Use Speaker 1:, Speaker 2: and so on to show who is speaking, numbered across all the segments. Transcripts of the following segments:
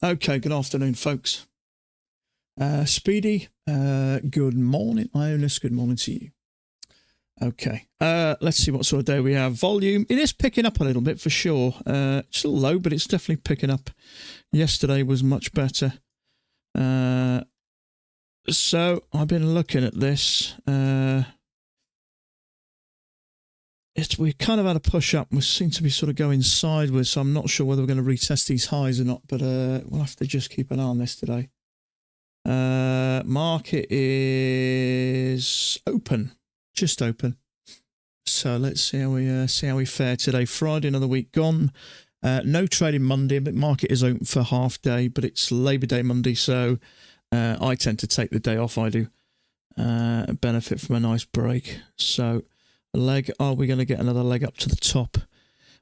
Speaker 1: Okay, good afternoon, folks. Speedy, good morning. Ionis, good morning to you. Okay, let's see what sort of day we have. Volume, it is picking up a little bit for sure. It's still low, but it's definitely picking up. Yesterday was much better. So I've been looking at this. We kind of had a push up. We seem to be sort of going sideways, so I'm not sure whether we're going to retest these highs or not, but we'll have to just keep an eye on this today. Market is open, just open. So let's see how we fare today. Friday, another week gone. No trading Monday, but market is open for half day, but it's Labor Day Monday, so I tend to take the day off. I do benefit from a nice break. So leg, are we going to get another leg up to the top?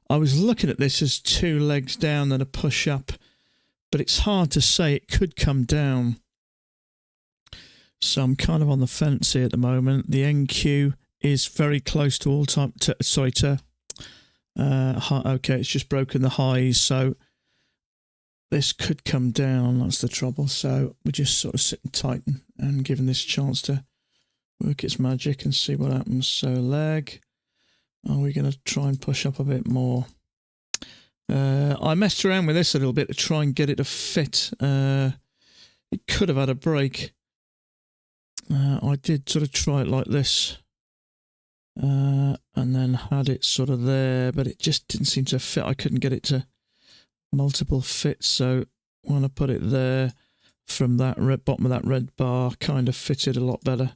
Speaker 1: I was looking at this as 2 legs down and a push up, but it's hard to say. It could come down. So I'm kind of on the fence here at the moment. The NQ is very close to all time. Okay, it's just broken the highs, so this could come down. That's the trouble. So we're just sort of sitting tight and giving this a chance to work its magic and see what happens. So leg, are we going to try and push up a bit more? I messed around with this a little bit to try and get it to fit. It could have had a break. I did sort of try it like this, and then had it sort of there, but it just didn't seem to fit. I couldn't get it to multiple fits, so when I put it there from that bottom of that red bar, kind of fitted a lot better,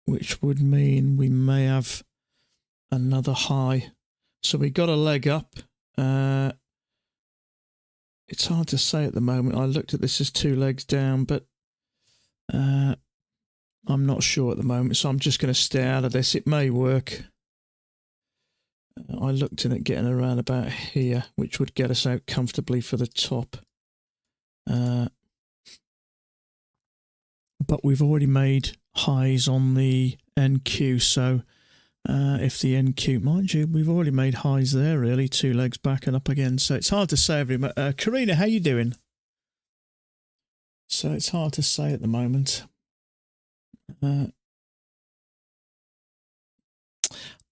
Speaker 1: which would mean we may have another high. So we got a leg up. It's hard to say at the moment. I looked at this as 2 legs down, but I'm not sure at the moment, so I'm just going to stay out of this. It may work. I looked in at getting around about here, which would get us out comfortably for the top. But we've already made highs on the NQ, so if the NQ, mind you, we've already made highs there, really, 2 legs back and up again. So it's hard to say. Karina, how you doing? So it's hard to say at the moment.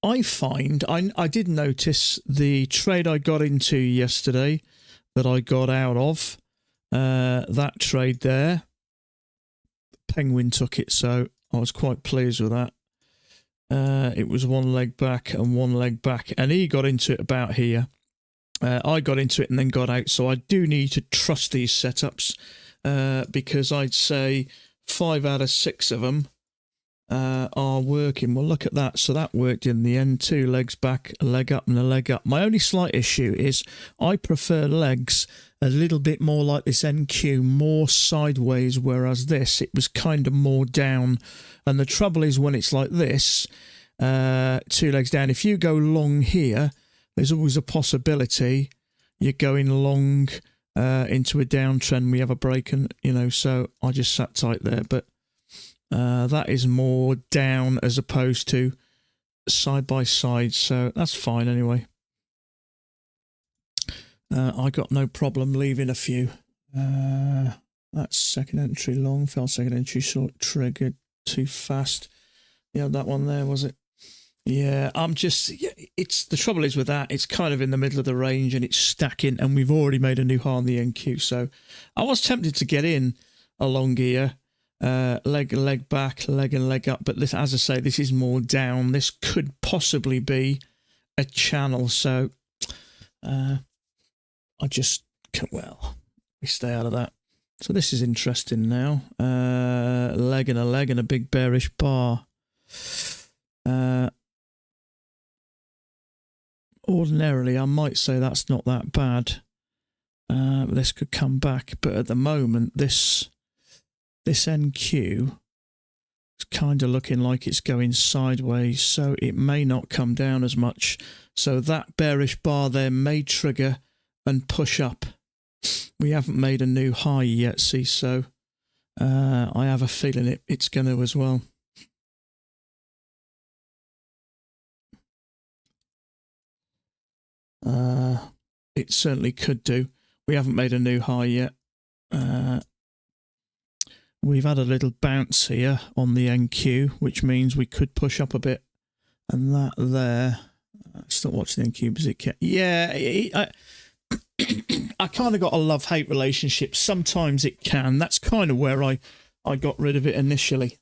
Speaker 1: I find, I did notice the trade I got into yesterday that I got out of, that trade there, Penguin took it, so I was quite pleased with that. It was 1 leg back and 1 leg back, and he got into it about here. I got into it and then got out, so I do need to trust these setups. Because I'd say 5 out of 6 of them are working. Well, look at that. So that worked in the end. 2 legs back, a leg up and a leg up. My only slight issue is I prefer legs a little bit more like this NQ, more sideways, whereas this, it was kind of more down. And the trouble is when it's like this, 2 legs down, if you go long here, there's always a possibility you're going long into a downtrend. We have a break, and so I just sat tight there. But that is more down as opposed to side by side, so that's fine anyway. I got no problem leaving a few. That's second entry long, fell second entry short, triggered too fast. Yeah, that one there, was it? Yeah, it's the trouble is with that, it's kind of in the middle of the range and it's stacking, and we've already made a new high on the NQ. So I was tempted to get in along here, leg back, leg and leg up, but this, as I say, this is more down. This could possibly be a channel, so we stay out of that. So this is interesting now. Leg and a big bearish bar. Ordinarily, I might say that's not that bad. This could come back, but at the moment, this NQ is kind of looking like it's going sideways, so it may not come down as much. So that bearish bar there may trigger and push up. We haven't made a new high yet, see, so I have a feeling it's going to as well. It certainly could do. we haven't made a new high yet. We've had a little bounce here on the NQ, which means we could push up a bit. And that there, still watching the NQ, I kind of got a love-hate relationship. Sometimes it can. That's kind of where I got rid of it initially.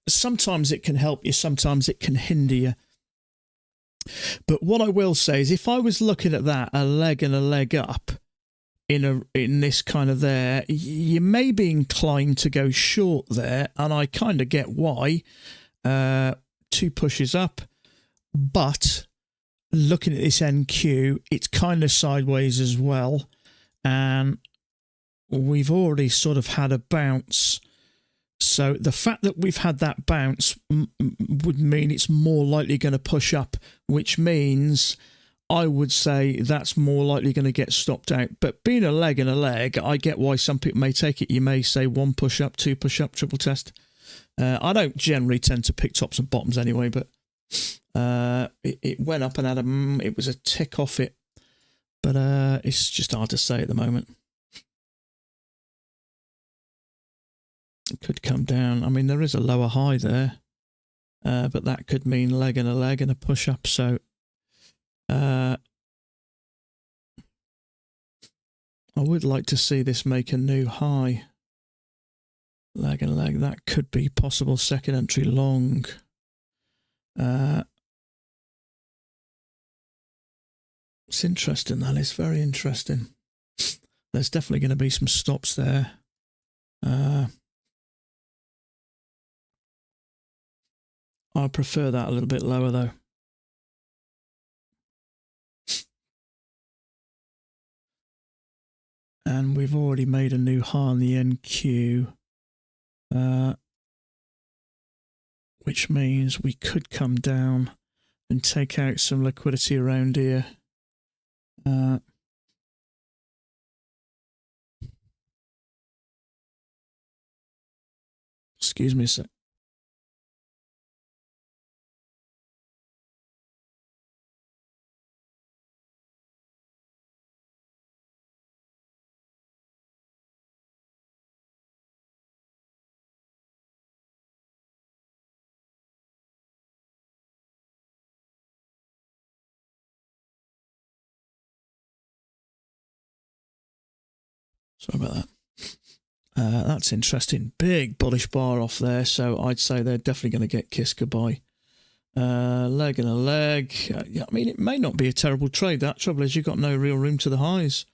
Speaker 1: Sometimes it can help you, sometimes it can hinder you. But what I will say is, if I was looking at that, a leg and a leg up in this kind of there, you may be inclined to go short there, and I kind of get why. 2 pushes up, but looking at this NQ, it's kind of sideways as well, and we've already sort of had a bounce. So the fact that we've had that bounce would mean it's more likely going to push up, which means I would say that's more likely going to get stopped out. But being a leg and a leg, I get why some people may take it. You may say 1 push up, 2 push up, triple test. I don't generally tend to pick tops and bottoms anyway, but it went up and had it was a tick off it. But it's just hard to say at the moment. It could come down. I mean, there is a lower high there, but that could mean leg and a push up. So I would like to see this make a new high. Leg and leg, that could be possible second entry long. It's interesting, that is very interesting. There's definitely going to be some stops there. I prefer that a little bit lower though. And we've already made a new high on the NQ, which means we could come down and take out some liquidity around here. Excuse me a sec. Sorry about that. That's interesting. Big bullish bar off there, so I'd say they're definitely going to get kissed goodbye. Leg and a leg. Yeah, I mean, it may not be a terrible trade. That trouble is you've got no real room to the highs.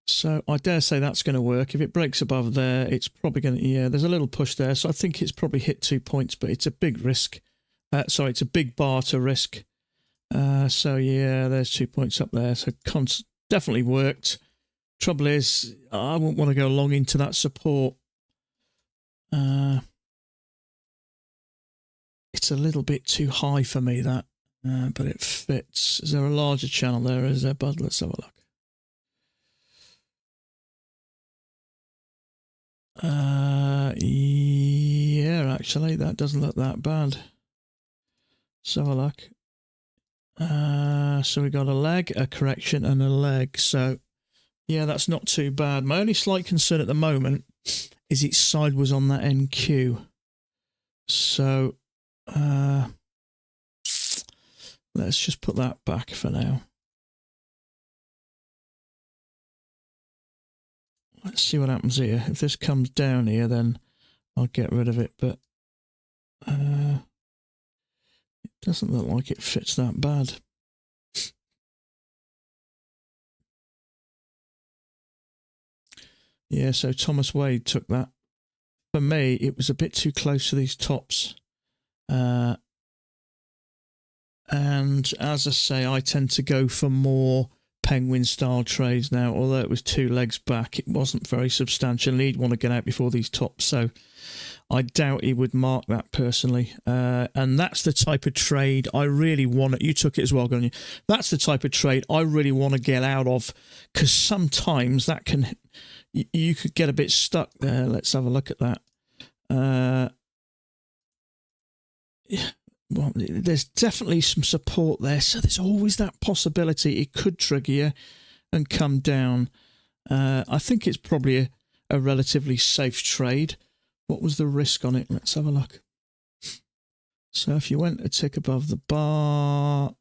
Speaker 1: So I dare say that's going to work. If it breaks above there, it's probably going to, yeah, there's a little push there. So I think it's probably hit 2 points, but it's a big risk. Sorry, it's a big bar to risk. So yeah, there's 2 points up there. So definitely worked. Trouble is, I wouldn't want to go long into that support. It's a little bit too high for me, that, but it fits. Is there a larger channel there? Is there, bud? Let's have a look. Yeah, actually, that doesn't look that bad. Let's have a look. So we got a leg, a correction, and a leg. So, yeah, that's not too bad. My only slight concern at the moment is it's sideways on that NQ. So, let's just put that back for now. Let's see what happens here. If this comes down here, then I'll get rid of it. But it doesn't look like it fits that bad. Yeah, so Thomas Wade took that. For me, it was a bit too close to these tops. And as I say, I tend to go for more penguin style trades now. Although it was 2 legs back, it wasn't very substantial. He'd want to get out before these tops, so I doubt he would mark that personally. And that's the type of trade I really want. You took it as well, Gunny. That's the type of trade I really want to get out of, because sometimes that can, you could get a bit stuck there. Let's have a look at that. well, there's definitely some support there, so there's always that possibility it could trigger you and come down. I think it's probably a relatively safe trade. What was the risk on it? Let's have a look. So if you went a tick above the bar,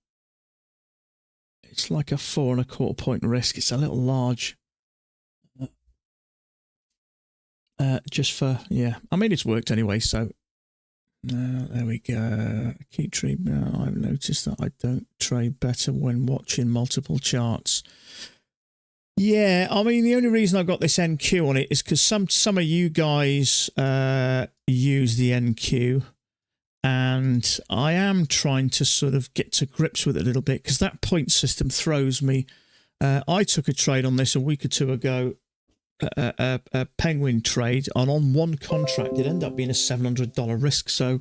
Speaker 1: it's like a 4.25 point risk. It's a little large. Just for, yeah. I mean, it's worked anyway, so there we go. Keep trade. I've noticed that I don't trade better when watching multiple charts. Yeah, I mean, the only reason I got this NQ on it is because some of you guys use the NQ, and I am trying to sort of get to grips with it a little bit because that point system throws me. I took a trade on this a week or two ago, a penguin trade, and on one contract it ended up being a $700 risk. So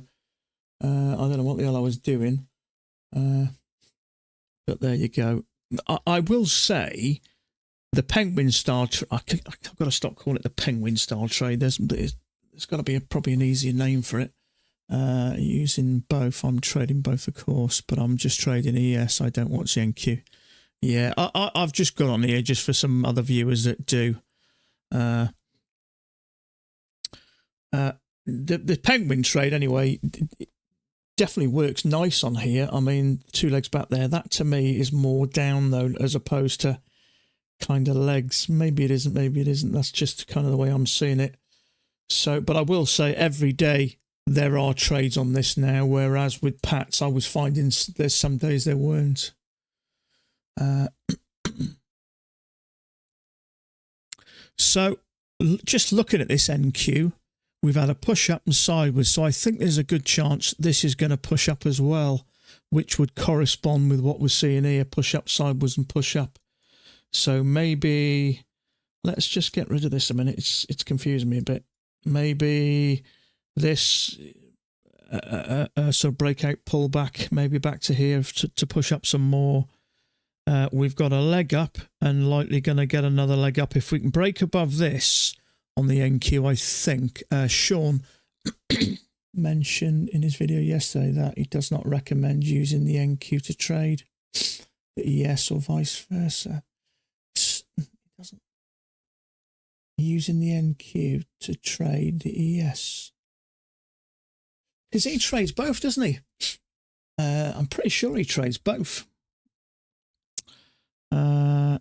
Speaker 1: I don't know what the hell I was doing, but there you go. I will say the penguin style. I've got to stop calling it the penguin style trade. There's got to be probably an easier name for it. Using both, I'm trading both, of course, but I'm just trading ES. I don't watch the NQ. Yeah, I've just got on here just for some other viewers that do. The penguin trade anyway definitely works nice on here. I mean, 2 legs back there, that to me is more down though, as opposed to kind of legs. Maybe it isn't, maybe it isn't. That's just kind of the way I'm seeing it. So, but I will say every day there are trades on this now, whereas with Pats I was finding there's some days there weren't. So just looking at this NQ, we've had a push up and sideways, so I think there's a good chance this is going to push up as well, which would correspond with what we're seeing here, push up, sideways and push up. So maybe let's just get rid of this a minute. It's confusing me a bit. Maybe this sort of breakout pullback, maybe back to here to push up some more. We've got a leg up and likely going to get another leg up. If we can break above this on the NQ, I think Sean mentioned in his video yesterday that he does not recommend using the NQ to trade the ES or vice versa. He doesn't using the NQ to trade the ES because he trades both, doesn't he? I'm pretty sure he trades both. I'm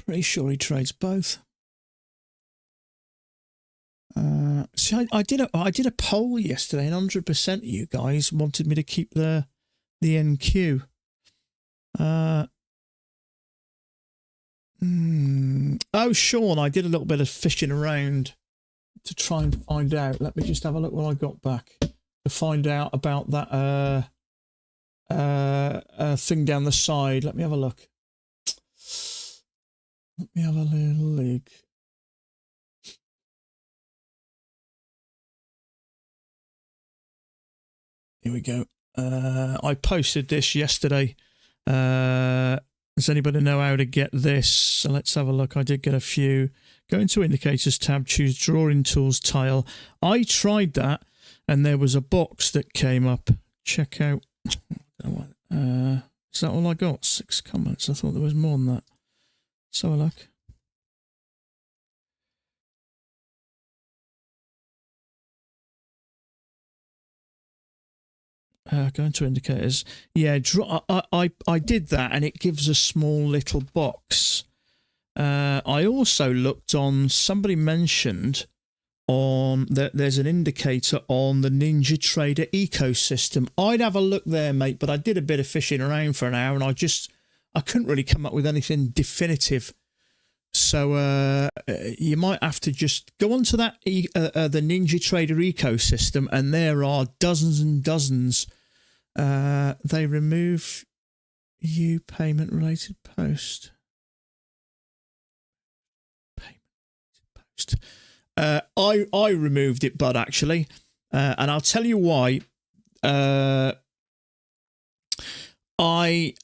Speaker 1: pretty sure he trades both. See, I did a poll yesterday, and 100% of you guys wanted me to keep the NQ. Oh, Sean, I did a little bit of fishing around to try and find out. Let me just have a look what I got back to find out about that thing down the side. Let me have a look. Let me have a little look. Here we go. I posted this yesterday. Does anybody know how to get this? So let's have a look. I did get a few. Go into Indicators tab, choose Drawing Tools tile. I tried that, and there was a box that came up. Check out. Is that all I got? 6 comments. I thought there was more than that. Let's have a look. Go into Indicators. Yeah, I did that, and it gives a small little box. I also looked on, somebody mentioned on that there's an indicator on the Ninja Trader ecosystem. I'd have a look there, mate, but I did a bit of fishing around for an hour, and I couldn't really come up with anything definitive. So you might have to just go onto that the Ninja Trader ecosystem, and there are dozens and dozens. They remove you payment related post. I removed it, Bud, actually, and I'll tell you why. I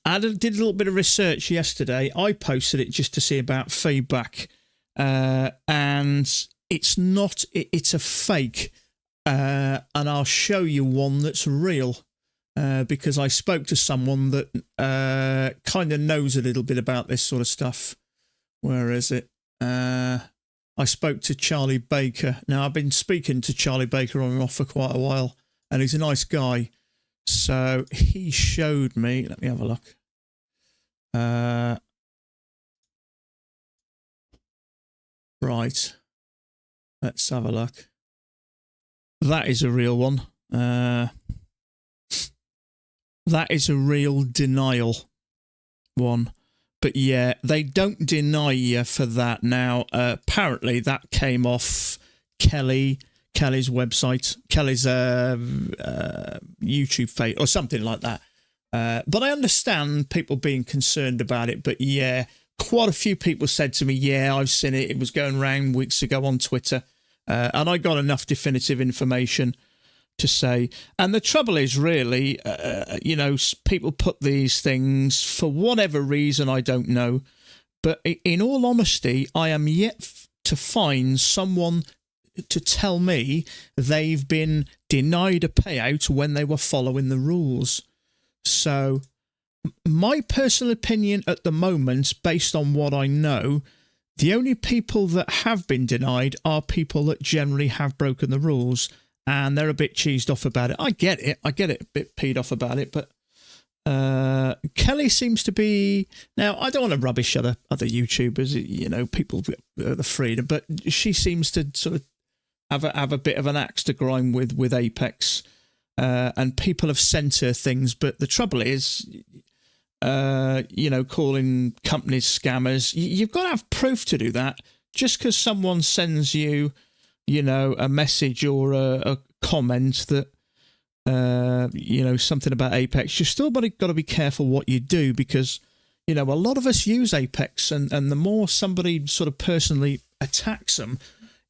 Speaker 1: did a little bit of research yesterday. I posted it just to see about feedback, and it's not. It's a fake and I'll show you one that's real. Because I spoke to someone that kind of knows a little bit about this sort of stuff. Where is it? I spoke to Charlie Baker. Now, I've been speaking to Charlie Baker on and off for quite a while, and he's a nice guy. So he showed me, let me have a look. Right. Let's have a look. That is a real one. That is a real denial one. But yeah, they don't deny you for that. Now, apparently that came off Kelly's website, Kelly's YouTube page or something like that. But I understand people being concerned about it. But yeah, quite a few people said to me, yeah, I've seen it. It was going around weeks ago on Twitter. And I got enough definitive information to say. And the trouble is really, people put these things for whatever reason, I don't know. But in all honesty, I am yet to find someone to tell me they've been denied a payout when they were following the rules. So my personal opinion at the moment, based on what I know, the only people that have been denied are people that generally have broken the rules. And they're a bit cheesed off about it. I get it, a bit peed off about it. But Kelly seems to be... Now, I don't want to rubbish other YouTubers, people the freedom. But she seems to sort of have a bit of an axe to grind with Apex. And people have sent her things. But the trouble is, calling companies scammers, you've got to have proof to do that. Just because someone sends you... a message or a comment that, something about Apex, you've still got to be careful what you do because, a lot of us use Apex and the more somebody sort of personally attacks them,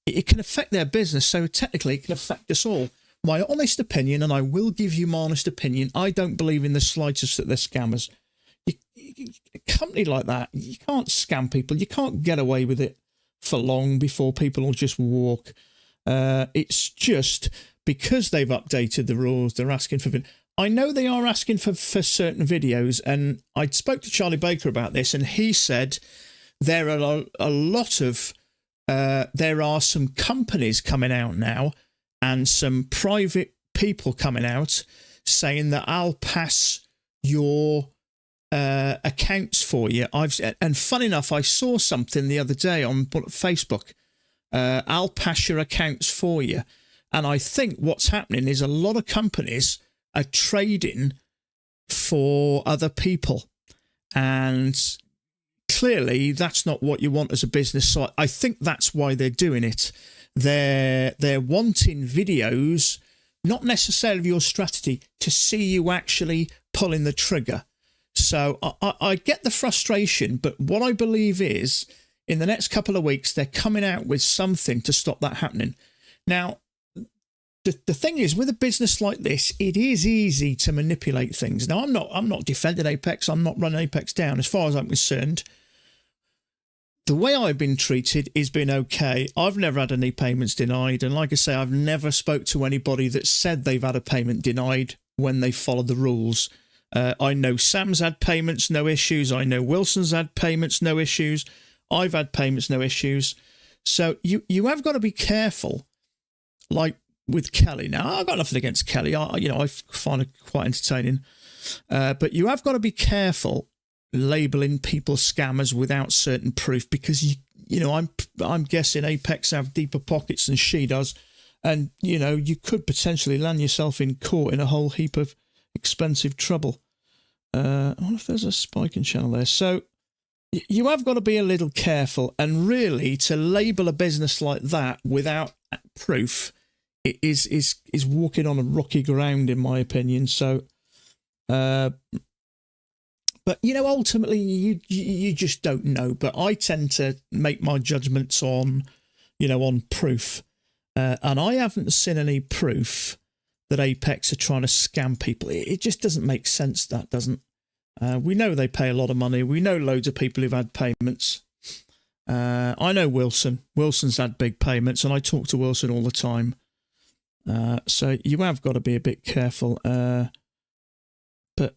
Speaker 1: it can affect their business. So technically it can affect us all. My honest opinion, and I will give you my honest opinion, I don't believe in the slightest that they're scammers. A company like that, you can't scam people. You can't get away with it for long before people will just walk. It's just because they've updated the rules, they're asking for... I know they are asking for certain videos, and I spoke to Charlie Baker about this, and he said there are a lot of... there are some companies coming out now and some private people coming out saying that I'll pass your accounts for you. And fun enough, I saw something the other day on Facebook. I'll pass your accounts for you. And I think what's happening is a lot of companies are trading for other people. And clearly that's not what you want as a business. So I think that's why they're doing it. They're wanting videos, not necessarily of your strategy, to see you actually pulling the trigger. So I get the frustration, but what I believe is in the next couple of weeks, they're coming out with something to stop that happening. Now, the thing is, with a business like this, it is easy to manipulate things. Now, I'm not defending Apex. I'm not running Apex down. As far as I'm concerned, the way I've been treated has been okay. I've never had any payments denied. And like I say, I've never spoke to anybody that said they've had a payment denied when they followed the rules. I know Sam's had payments, no issues. I know Wilson's had payments, no issues. I've had payments, no issues. So you have got to be careful, like with Kelly. Now, I've got nothing against Kelly. I find her quite entertaining. But you have got to be careful labeling people scammers without certain proof because, I'm guessing Apex have deeper pockets than she does. And, you could potentially land yourself in court in a whole heap of expensive trouble. I wonder if there's a spiking channel there. So you have got to be a little careful, and really to label a business like that without proof is walking on a rocky ground, in my opinion. So, but ultimately you just don't know. But I tend to make my judgments on proof, and I haven't seen any proof that Apex are trying to scam people. It just doesn't make sense, that doesn't. We know they pay a lot of money. We know loads of people who've had payments. I know Wilson. Wilson's had big payments, and I talk to Wilson all the time. So you have got to be a bit careful. But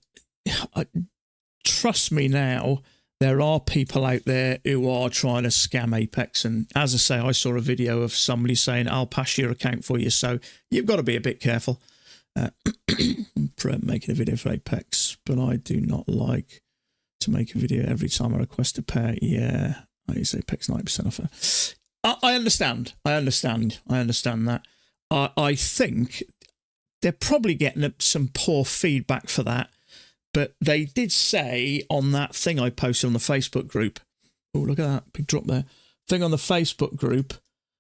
Speaker 1: trust me now, there are people out there who are trying to scam Apex. And as I say, I saw a video of somebody saying, I'll pass your account for you. So you've got to be a bit careful. Making a video for Apex, but I do not like to make a video every time I request a pair. Yeah, I use Apex 90% offer. I understand. I understand that. I think they're probably getting some poor feedback for that. But they did say on that thing I posted on the Facebook group, oh, look at that, big drop there, thing on the Facebook group,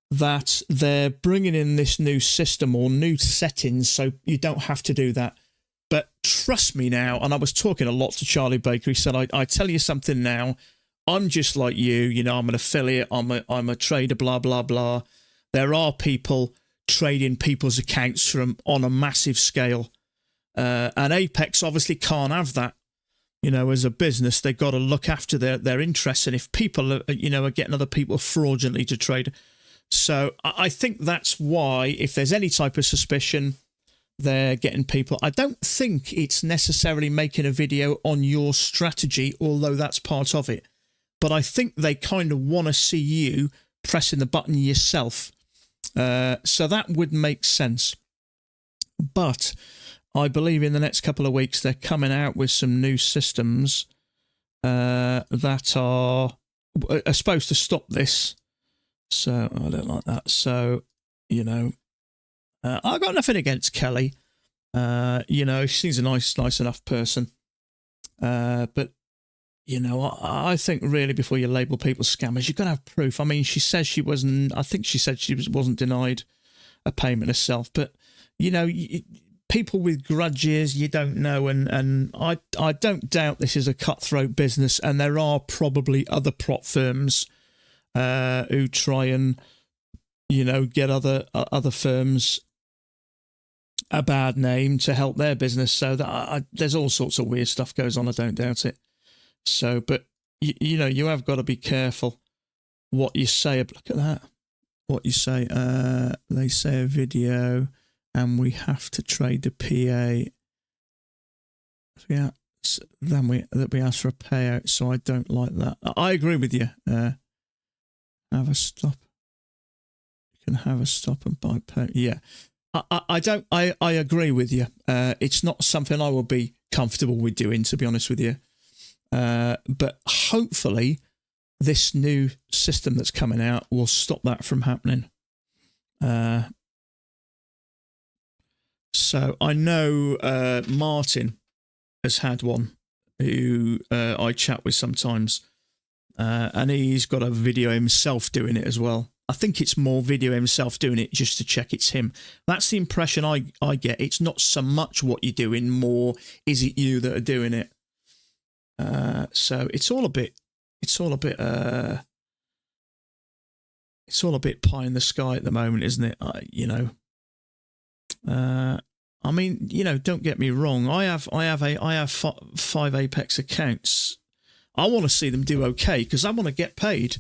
Speaker 1: that they're bringing in this new system or new settings so you don't have to do that. But trust me now, and I was talking a lot to Charlie Baker, he said, I tell you something now, I'm just like you, I'm an affiliate, I'm a trader, blah, blah, blah. There are people trading people's accounts from on a massive scale. And Apex obviously can't have that. As a business, they've got to look after their interests. And if people are getting other people fraudulently to trade. So I think that's why, if there's any type of suspicion, they're getting people. I don't think it's necessarily making a video on your strategy, although that's part of it. But I think they kind of want to see you pressing the button yourself. So that would make sense. But I believe in the next couple of weeks, they're coming out with some new systems that are supposed to stop this. So I don't like that. So, I got nothing against Kelly. She seems a nice enough person. But, I think really before you label people scammers, you've got to have proof. I mean, she says she wasn't, I think she said she wasn't denied a payment herself. But, people with grudges, you don't know. And I don't doubt this is a cutthroat business. And there are probably other prop firms who try and, get other firms a bad name to help their business. So that there's all sorts of weird stuff goes on. I don't doubt it. So, but you have got to be careful what you say. Look at that. What you say. They say a video, and we have to trade the PA. Yeah. Then we ask for a payout. So I don't like that. I agree with you. Have a stop. You can have a stop and buy pay. Yeah. I agree with you. It's not something I would be comfortable with doing, to be honest with you. But hopefully this new system that's coming out will stop that from happening. So I know Martin has had one who I chat with sometimes. And he's got a video himself doing it as well. I think it's more video himself doing it just to check it's him. That's the impression I get. It's not so much what you're doing, more is it you that are doing it. So it's all a bit pie in the sky at the moment, isn't it? I mean, don't get me wrong. I have 5 Apex accounts. I want to see them do okay because I want to get paid.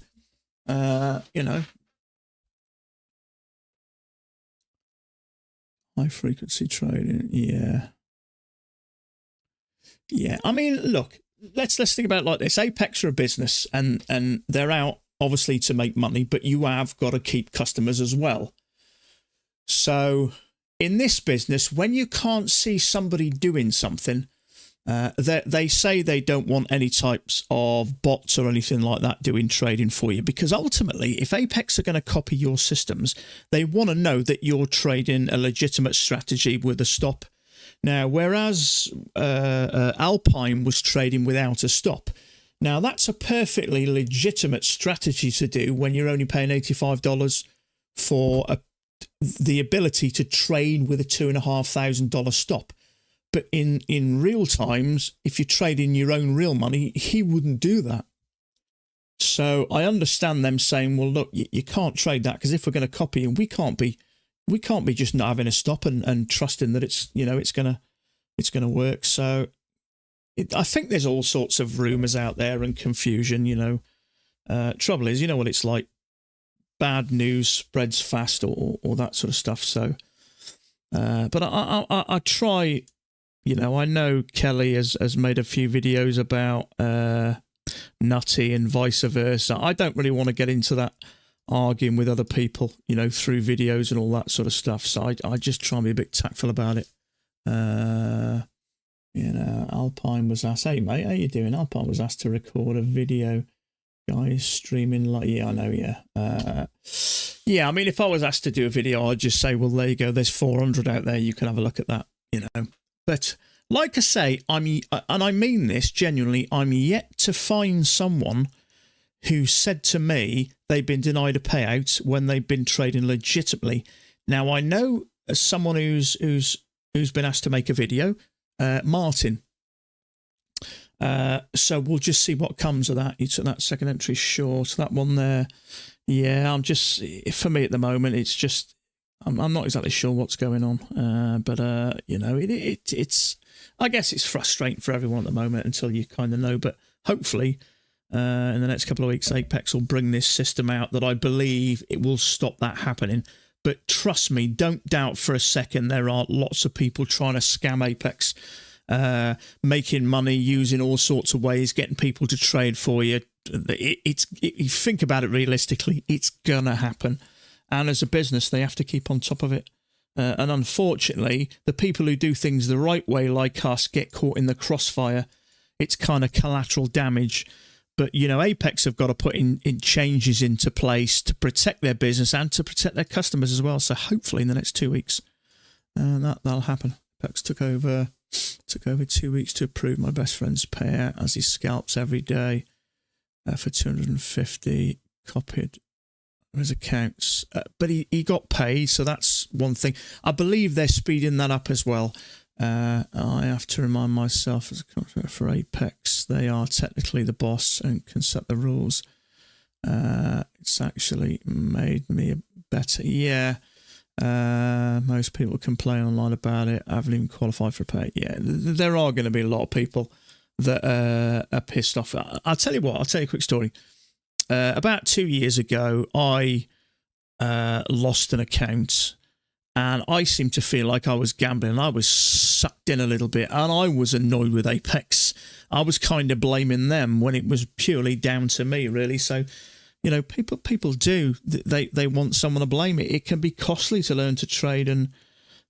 Speaker 1: High frequency trading. Yeah. I mean, look, let's think about it like this. Apex are a business and they're out obviously to make money, but you have got to keep customers as well. So in this business, when you can't see somebody doing something, they say they don't want any types of bots or anything like that doing trading for you, because ultimately, if Apex are going to copy your systems, they want to know that you're trading a legitimate strategy with a stop. Now, whereas Alpine was trading without a stop, now that's a perfectly legitimate strategy to do when you're only paying $85 for the ability to trade with a $2,500 stop. But in real times, if you're trading your own real money, he wouldn't do that. So I understand them saying, well, look, you can't trade that because if we're going to copy him, we can't be just not having a stop and trusting that it's gonna work. So I think there's all sorts of rumors out there and confusion. Trouble is, you know what it's like. Bad news spreads fast, or that sort of stuff. So But I try, you know, I know Kelly has made a few videos about Nutty and vice versa. I don't really want to get into that arguing with other people, you know, through videos and all that sort of stuff. So I just try and be a bit tactful about it. You know, Alpine was asked, hey mate, how you doing? Alpine was asked to record a video. Guys streaming like, yeah, I know, yeah. Yeah, I mean, if I was asked to do a video, I'd just say, well, there you go. There's 400 out there. You can have a look at that, you know. But like I say, and I mean this genuinely, I'm yet to find someone who said to me they've been denied a payout when they've been trading legitimately. Now, I know someone who's been asked to make a video, Martin. So we'll just see what comes of that. You took that second entry short, that one there. Yeah, I'm just, for me at the moment, it's just, I'm not exactly sure what's going on. But you know, it's, I guess it's frustrating for everyone at the moment until you kind of know. But hopefully, in the next couple of weeks, Apex will bring this system out that I believe it will stop that happening. But trust me, don't doubt for a second there are lots of people trying to scam Apex. Making money using all sorts of ways, getting people to trade for you. You think about it realistically, it's gonna happen. And as a business, they have to keep on top of it. And unfortunately, the people who do things the right way, like us, get caught in the crossfire. It's kind of collateral damage. But, you know, Apex have got to put in changes into place to protect their business and to protect their customers as well. So hopefully in the next 2 weeks, that'll happen. Apex took over 2 weeks to approve my best friend's payout as he scalps every day for 250, copied his accounts. But he got paid, so that's one thing. I believe they're speeding that up as well. I have to remind myself, as a contractor for Apex, they are technically the boss and can set the rules. It's actually made me better. Yeah. Most people complain online about it. I haven't even qualified for pay. Yeah, there are going to be a lot of people that are pissed off. I'll tell you what, I'll tell you a quick story. About 2 years ago, I lost an account and I seemed to feel like I was gambling. I was sucked in a little bit and I was annoyed with Apex. I was kind of blaming them when it was purely down to me, really. So, you know, people do. They want someone to blame it. It can be costly to learn to trade. And,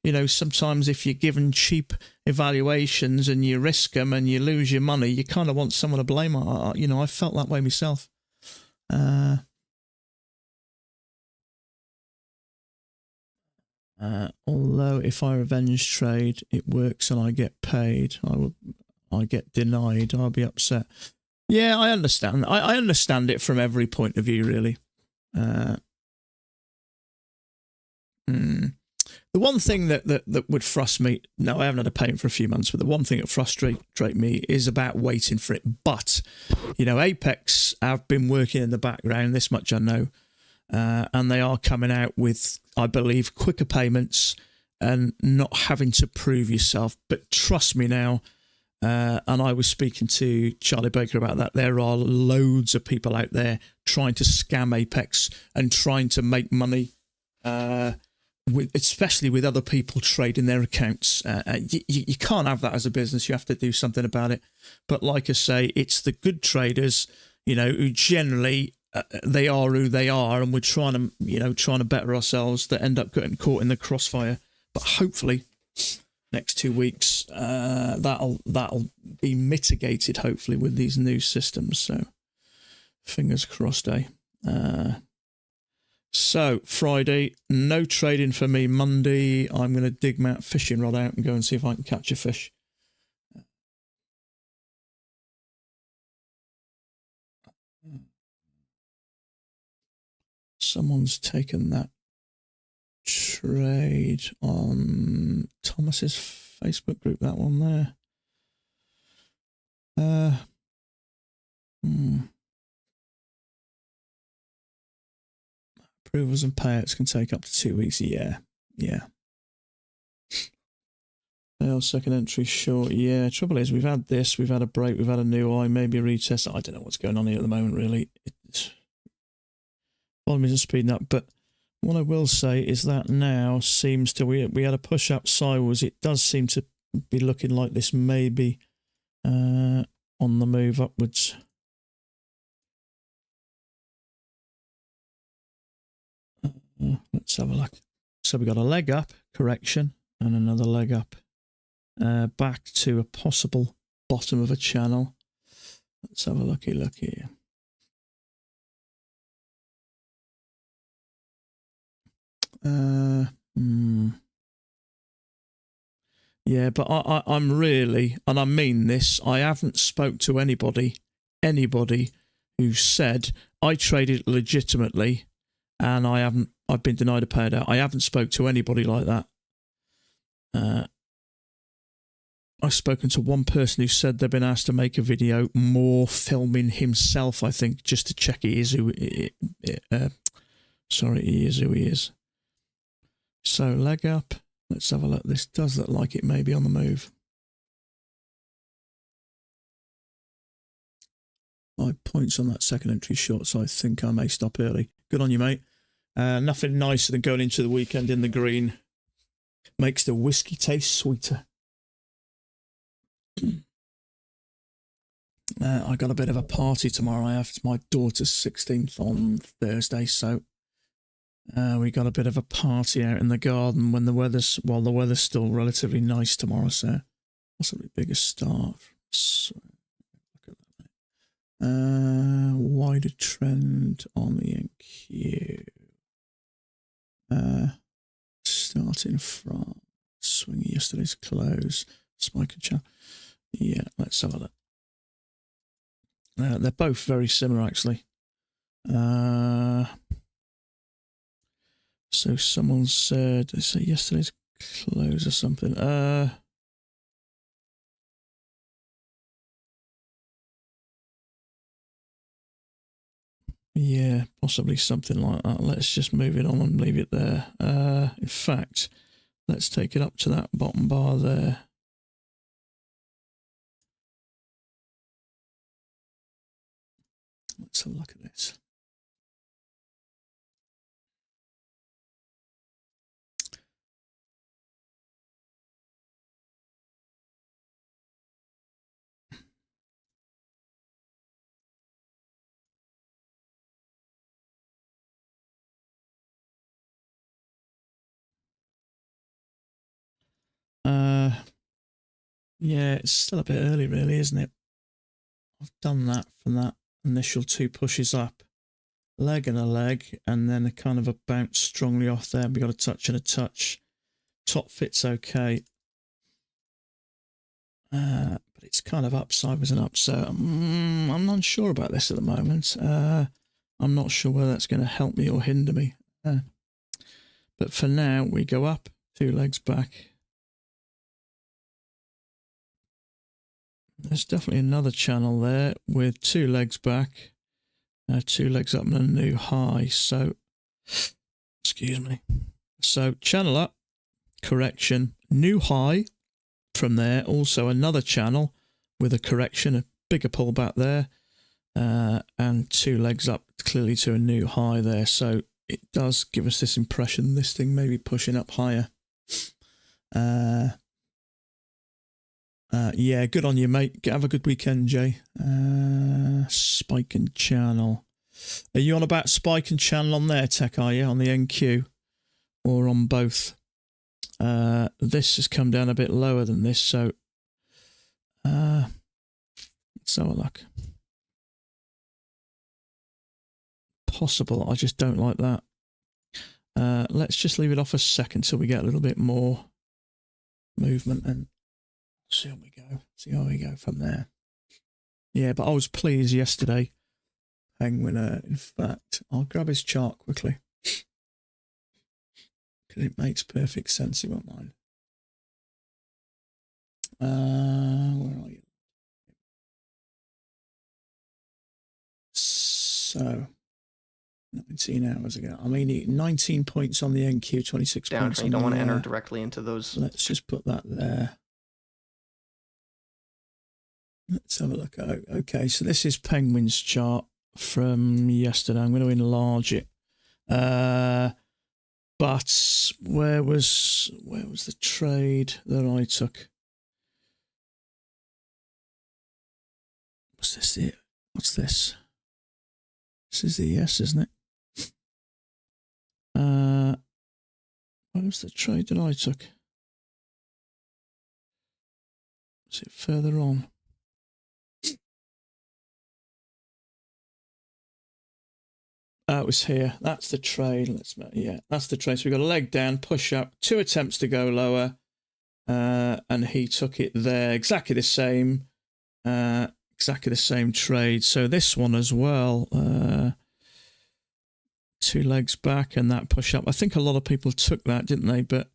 Speaker 1: you know, sometimes if you're given cheap evaluations and you risk them and you lose your money, you kind of want someone to blame. You know, I felt that way myself. Although if I revenge trade, it works and I get paid, I get denied, I'll be upset. Yeah, I understand. I understand it from every point of view, really. The one thing that would frustrate me, no, I haven't had a payment for a few months, but the one thing that frustrates me is about waiting for it. But, you know, Apex have been working in the background, this much I know, and they are coming out with, I believe, quicker payments and not having to prove yourself. But trust me now, and I was speaking to Charlie Baker about that, there are loads of people out there trying to scam Apex and trying to make money, especially with other people trading their accounts. You can't have that as a business. You have to do something about it. But like I say, it's the good traders, you know, who generally they are who they are, and we're trying to better ourselves, that end up getting caught in the crossfire. But hopefully, next 2 weeks, that'll be mitigated, hopefully, with these new systems. So, fingers crossed, eh? So, Friday, no trading for me. Monday, I'm going to dig my fishing rod out and go and see if I can catch a fish. Someone's taken that trade on Thomas's Facebook group, that one there. Approvals and payouts can take up to 2 weeks. Yeah. Second entry short. Yeah, trouble is we've had this, we've had a break, we've had a new eye, maybe a retest. I don't know what's going on here at the moment, really. Volume isn't speeding up, but What I will say is that now seems to, we had a push up sideways. It does seem to be looking like this may be on the move upwards. Let's have a look. So we got a leg up, correction, and another leg up. Back to a possible bottom of a channel. Let's have a look here. Yeah, but I'm really, and I mean this, I haven't spoke to anybody who said I traded legitimately and I've been denied a payout. I haven't spoke to anybody like that. I've spoken to one person who said they've been asked to make a video, more filming himself, I think, just to check he is who he is. So leg up. Let's have a look. This does look like it may be on the move. 5 points on that second entry short, so I think I may stop early. Good on you, mate. Nothing nicer than going into the weekend in the green. Makes the whiskey taste sweeter. I got a bit of a party tomorrow. It's my daughter's 16th on Thursday, so we got a bit of a party out in the garden when the weather's still relatively nice tomorrow. So possibly bigger start. So, look at that. Wider trend on the NQ. Starting from swing yesterday's close. Spike and channel. Yeah, let's have a look. They're both very similar, actually. So someone said, they say yesterday's close or something. Yeah, possibly something like that. Let's just move it on and leave it there. In fact, let's take it up to that bottom bar there. Let's have a look at this. Yeah, it's still a bit early, really, isn't it? I've done that from that initial 2 pushes up. Leg and a leg, and then a kind of a bounce strongly off there. We got a touch and a touch. Top fit's okay. But it's kind of up, sideways and up, so I'm not sure about this at the moment. I'm not sure whether that's going to help me or hinder me. But for now, we go up, 2 legs back. There's definitely another channel there with 2 legs back, 2 legs up and a new high. So, excuse me. So channel up, correction, new high from there. Also another channel with a correction, a bigger pullback there, and 2 legs up clearly to a new high there. So it does give us this impression this thing may be pushing up higher. Yeah, good on you, mate. Have a good weekend, Jay. Spike and channel. Are you on about spike and channel on there, Tech, are you? On the NQ? Or on both? This has come down a bit lower than this, so let's have a look. Possible, I just don't like that. Let's just leave it off a second till we get a little bit more movement and see how we go. See how we go from there. Yeah, but I was pleased yesterday. Penguin, in fact, I'll grab his chart quickly. Because it makes perfect sense, he won't mind. Where are you? So, 19 hours ago. I mean, 19 points on the NQ, 26
Speaker 2: down,
Speaker 1: points on
Speaker 2: you don't want to enter
Speaker 1: the,
Speaker 2: directly into those.
Speaker 1: Let's just put that there. Let's have a look. Okay, so this is Penguin's chart from yesterday. I'm going to enlarge it. But where was the trade that I took? Was this it? What's this? This is the ES, isn't it? Where was the trade that I took? Was it further on? It was here. That's the trade. That's the trade. So we got a leg down, push up, 2 attempts to go lower, and he took it there. Exactly the same trade. So this one as well. 2 legs back and that push up. I think a lot of people took that, didn't they? But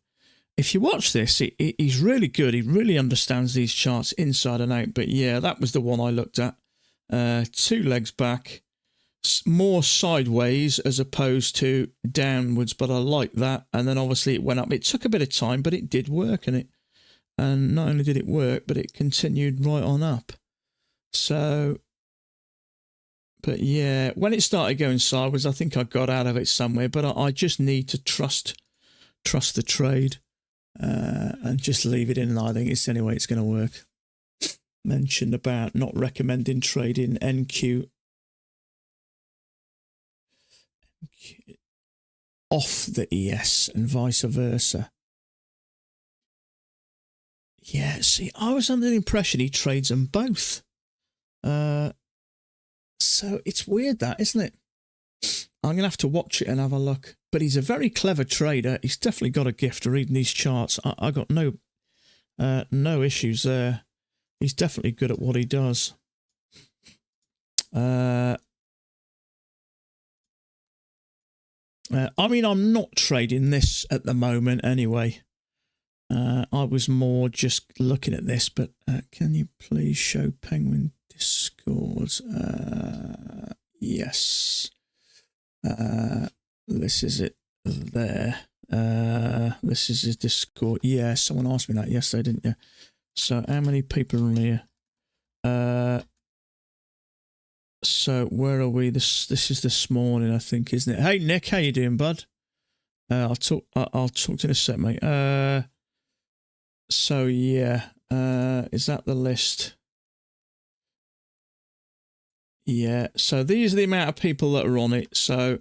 Speaker 1: if you watch this, he's really good. He really understands these charts inside and out. But yeah, that was the one I looked at. 2 legs back, more sideways as opposed to downwards. But I like that. And then obviously it went up. It took a bit of time, but it did work. And not only did it work, but it continued right on up. So, but yeah, when it started going sideways, I think I got out of it somewhere. But I just need to trust the trade and just leave it in. And I think it's the only way it's going to work. Mentioned about not recommending trading NQ off the ES and vice versa. Yeah, see, I was under the impression he trades them both. So it's weird that, isn't it? I'm going to have to watch it and have a look. But he's a very clever trader. He's definitely got a gift of reading these charts. I got no issues there. He's definitely good at what he does. I mean, I'm not trading this at the moment anyway. I was more just looking at this, but can you please show Penguin Discords? Yes. This is it there. This is his Discord. Yeah, someone asked me that yesterday, didn't you? So how many people are on here? So where are we? This is this morning, I think, isn't it? Hey Nick, how you doing, bud? I'll talk to you in a sec, mate. So yeah, is that the list? Yeah, so these are the amount of people that are on it. So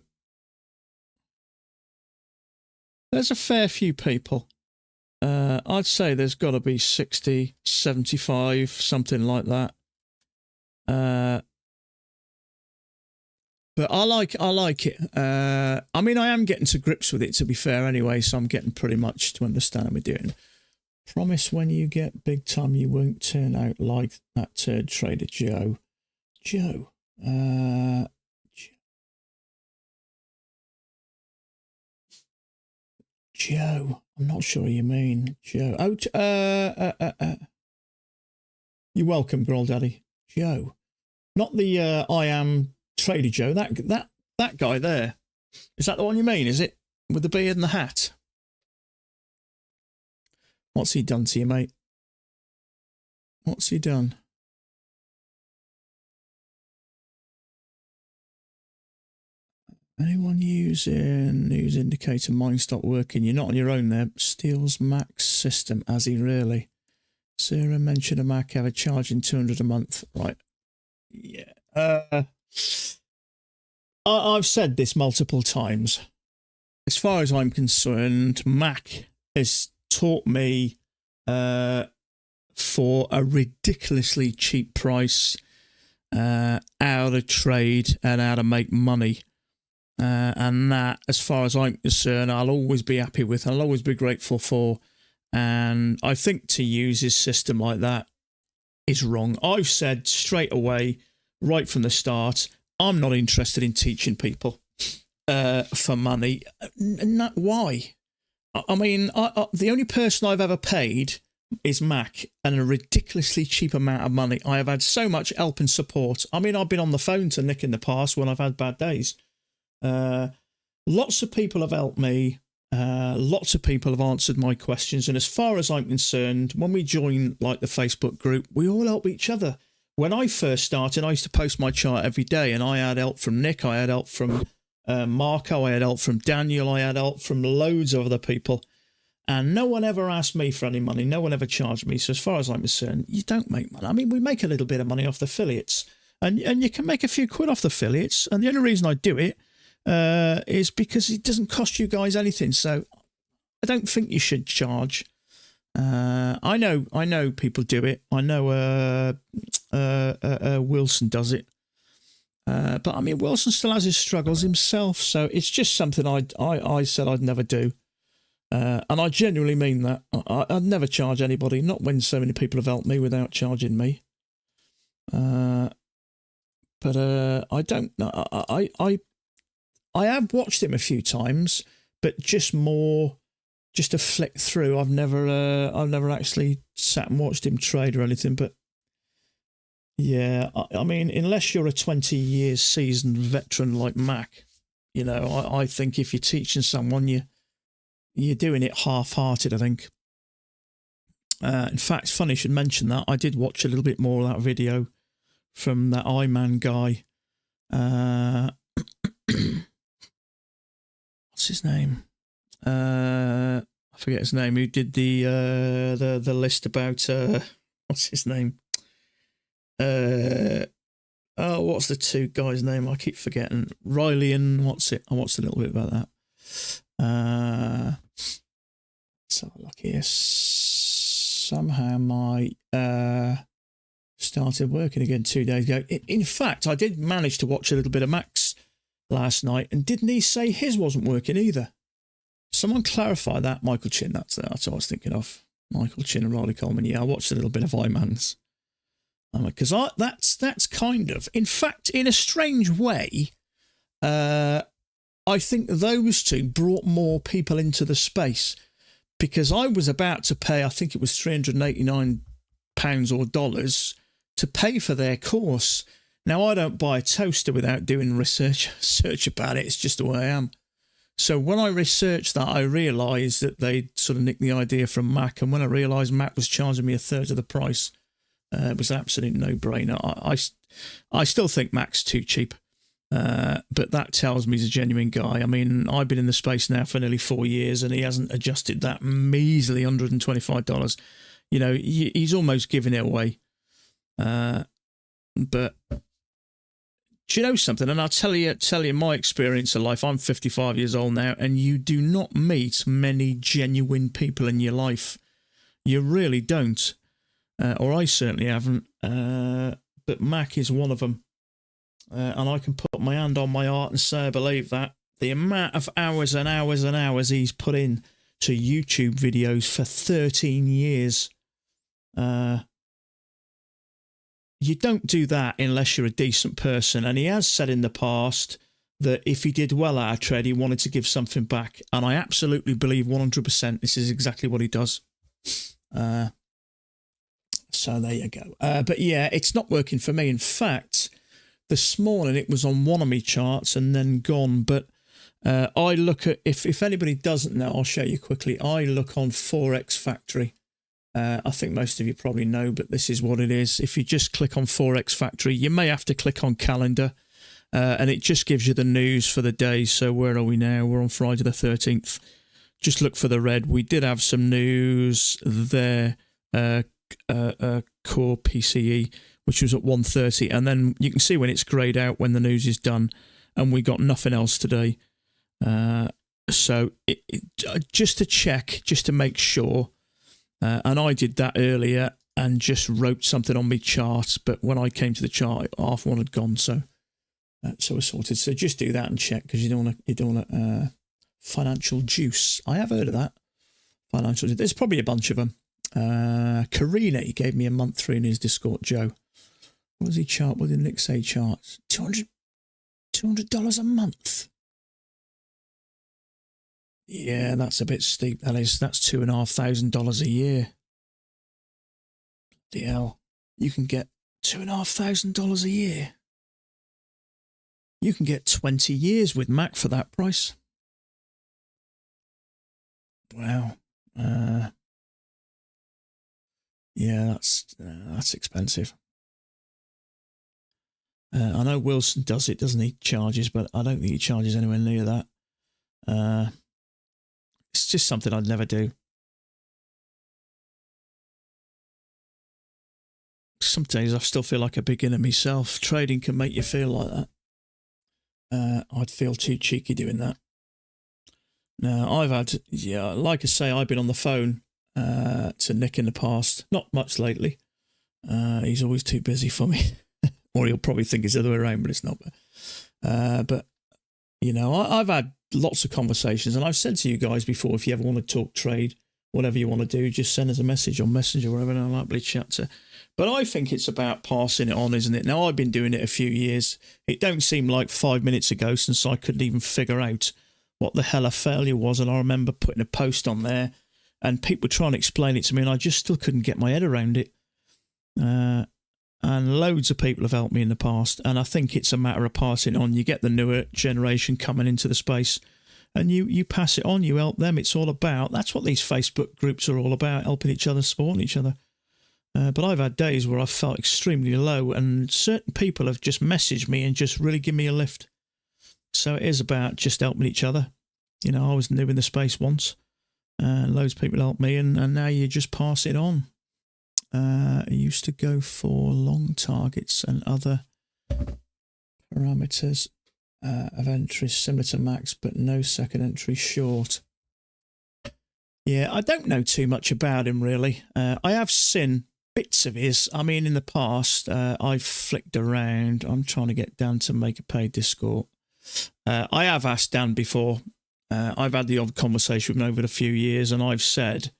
Speaker 1: there's a fair few people. I'd say there's got to be 60, 75, something like that. But I like it. I mean, I am getting to grips with it, to be fair, anyway, so I'm getting pretty much to understand what we're doing. Promise when you get big time, you won't turn out like that turd trader Joe. Joe. Joe. I'm not sure you mean Joe. Oh, you're welcome, girl daddy. Joe. Not the I am Trader Joe. That guy there. Is that the one you mean? Is it with the beard and the hat? What's he done to you, mate? What's he done? Anyone using news indicator? Mine stopped working. You're not on your own there. Steele's Mac system. Has he really? Sarah mentioned a Mac ever charging 200 a month. Right. Yeah. I've said this multiple times. As far as I'm concerned, Mac has taught me for a ridiculously cheap price how to trade and how to make money. And that, as far as I'm concerned, I'll always be happy with. I'll always be grateful for. And I think to use his system like that is wrong. I've said straight away, right from the start, I'm not interested in teaching people for money. Why? I mean, the only person I've ever paid is Mac, and a ridiculously cheap amount of money. I have had so much help and support. I mean, I've been on the phone to Nick in the past when I've had bad days. Lots of people have helped me. Lots of people have answered my questions. And as far as I'm concerned, when we join like the Facebook group, we all help each other. When I first started, I used to post my chart every day, and I had help from Nick. I had help from Marco, I had help from Daniel, I had help from loads of other people. And no one ever asked me for any money. No one ever charged me. So as far as I'm concerned, you don't make money. I mean, we make a little bit of money off the affiliates. And you can make a few quid off the affiliates. And the only reason I do it is because it doesn't cost you guys anything. So I don't think you should charge. I know people do it. I know Wilson does it. But I mean, Wilson still has his struggles himself. So it's just something I said I'd never do. And I genuinely mean that. I'd never charge anybody, not when so many people have helped me without charging me. But I don't know. I have watched him a few times, but just to flick through. I've never actually sat and watched him trade or anything. But yeah, I mean, unless you're a 20 years seasoned veteran like Mac, you know, I think if you're teaching someone, you're doing it half-hearted, I think. In fact, it's funny you should mention that. I did watch a little bit more of that video from that Iman guy. What's his name? I forget his name. Who did the list about what's his name? What's the two guys' name? I keep forgetting. Riley and what's it? I watched a little bit about that. Let's have a look here. Somehow my started working again 2 days ago. In fact, I did manage to watch a little bit of Max last night, and didn't he say his wasn't working either? Someone clarify that. Michael Chin, that's what I was thinking of. Michael Chin and Riley Coleman. Yeah, I watched a little bit of Iman's. Because that's kind of, in fact, in a strange way, I think those two brought more people into the space, because I was about to pay, I think it was £389 or dollars to pay for their course. Now, I don't buy a toaster without doing research about it. It's just the way I am. So when I researched that, I realised that they'd sort of nicked the idea from Mac. And when I realised Mac was charging me a third of the price, it was an absolute no-brainer. I still think Mac's too cheap. But that tells me he's a genuine guy. I mean, I've been in the space now for nearly 4 years, and he hasn't adjusted that measly $125. You know, he's almost giving it away. But do you know something? And I'll tell you my experience of life. I'm 55 years old now, and you do not meet many genuine people in your life. You really don't. Or I certainly haven't. But Mac is one of them. And I can put my hand on my heart and say I believe that. The amount of hours and hours and hours he's put in to YouTube videos for 13 years. You don't do that unless you're a decent person. And he has said in the past that if he did well at a trade, he wanted to give something back. And I absolutely believe 100% this is exactly what he does. So there you go. But yeah, it's not working for me. In fact, this morning it was on one of my charts and then gone. But I look at, if anybody doesn't know, I'll show you quickly. I look on Forex Factory. I think most of you probably know, but this is what it is. If you just click on Forex Factory, you may have to click on calendar, and it just gives you the news for the day. So where are we now? We're on Friday the 13th. Just look for the red. We did have some news there, core PCE, which was at 1:30, and then you can see when it's greyed out when the news is done, and we got nothing else today. So just to check, just to make sure. And I did that earlier and just wrote something on my chart, but when I came to the chart, half one had gone, so we're sorted. So just do that and check, because you don't want financial juice. I have heard of that. Financial. There's probably a bunch of them. Karina, he gave me a month free in his Discord. Joe, what does he chart? What did Nick say charts? $200 a month. Yeah, that's a bit steep. That's $2,500 a year. Bloody hell. You can get $2,500 a year. You can get 20 years with Mac for that price. Wow. Yeah, that's expensive. I know Wilson does it, doesn't he? Charges, but I don't think he charges anywhere near that. It's just something I'd never do. Some days I still feel like a beginner myself. Trading can make you feel like that. I'd feel too cheeky doing that. Now, I've had, like I say, I've been on the phone to Nick in the past. Not much lately. He's always too busy for me. Or he'll probably think it's the other way around, but it's not. But you know, I've had lots of conversations, and I've said to you guys before, if you ever want to talk trade, whatever you want to do, just send us a message on Messenger or whatever, and I'll happily chat to. But I think it's about passing it on, isn't it? Now, I've been doing it a few years. It don't seem like 5 minutes ago since I couldn't even figure out what the hell a failure was, and I remember putting a post on there, and people trying to explain it to me, and I just still couldn't get my head around it. And loads of people have helped me in the past, and I think it's a matter of passing it on. You get the newer generation coming into the space, and you pass it on, you help them. It's all about, that's what these Facebook groups are all about, helping each other, supporting each other. But I've had days where I've felt extremely low, and certain people have just messaged me and just really given me a lift. So it is about just helping each other. You know, I was new in the space once, and loads of people helped me, and now you just pass it on. I used to go for long targets and other parameters of entries similar to max, but no second entry short. Yeah, I don't know too much about him, really. I have seen bits of his. I mean, in the past, I've flicked around. I'm trying to get Dan to make a paid Discord. I have asked Dan before. I've had the odd conversation with him over the few years, and I've said,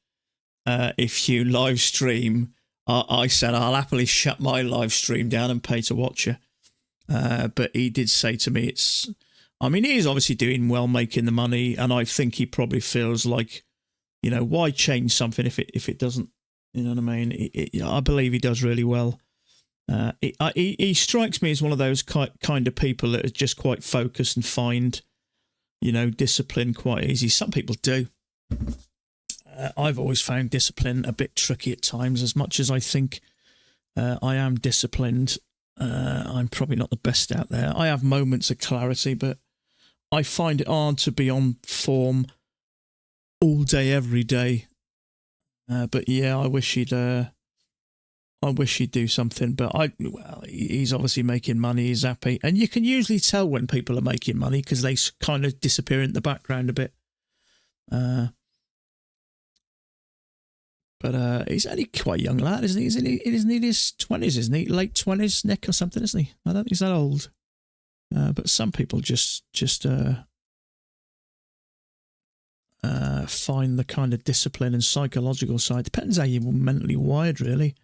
Speaker 1: if you live stream, I said I'll happily shut my live stream down and pay to watch you. But he did say to me, I mean, he is obviously doing well, making the money, and I think he probably feels like, you know, why change something if it doesn't, you know what I mean? I believe he does really well. He strikes me as one of those kind of people that is just quite focused and find, you know, discipline quite easy. Some people do. I've always found discipline a bit tricky at times. As much as I think I am disciplined, I'm probably not the best out there. I have moments of clarity, but I find it hard to be on form all day, every day. But yeah, I wish he'd do something. But he's obviously making money. He's happy, and you can usually tell when people are making money because they kind of disappear in the background a bit. But he's only quite a young lad, isn't he? Isn't he in his 20s, isn't he? Late 20s, Nick, or something, isn't he? I don't think he's that old. But some people just find the kind of discipline and psychological side. Depends how you're mentally wired, really.